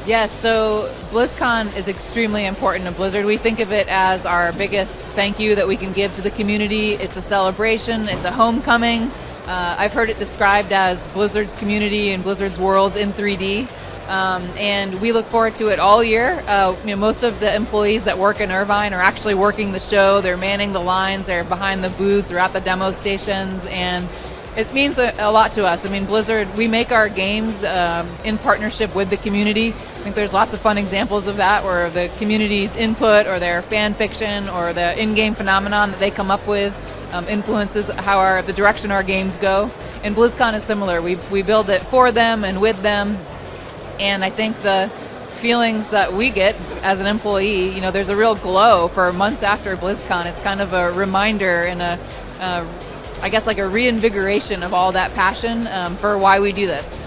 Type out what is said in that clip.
Yes, so BlizzCon is extremely important to Blizzard. We think of it as our biggest thank you that we can give to the community. It's a celebration, it's a homecoming. I've heard it described as Blizzard's community and Blizzard's worlds in 3D. And we look forward to it all year. Most of the employees that work in Irvine are actually working the show. They're manning the lines, they're behind the booths, they're at the demo stations, and it means a lot to us. I mean, Blizzard, we make our games in partnership with the community. I think there's lots of fun examples of that where the community's input or their fan fiction or the in-game phenomenon that they come up with influences how the direction our games go. And BlizzCon is similar. We build it for them and with them. And I think the feelings that we get as an employee, there's a real glow for months after BlizzCon. It's kind of a reminder and I guess like a reinvigoration of all that passion for why we do this.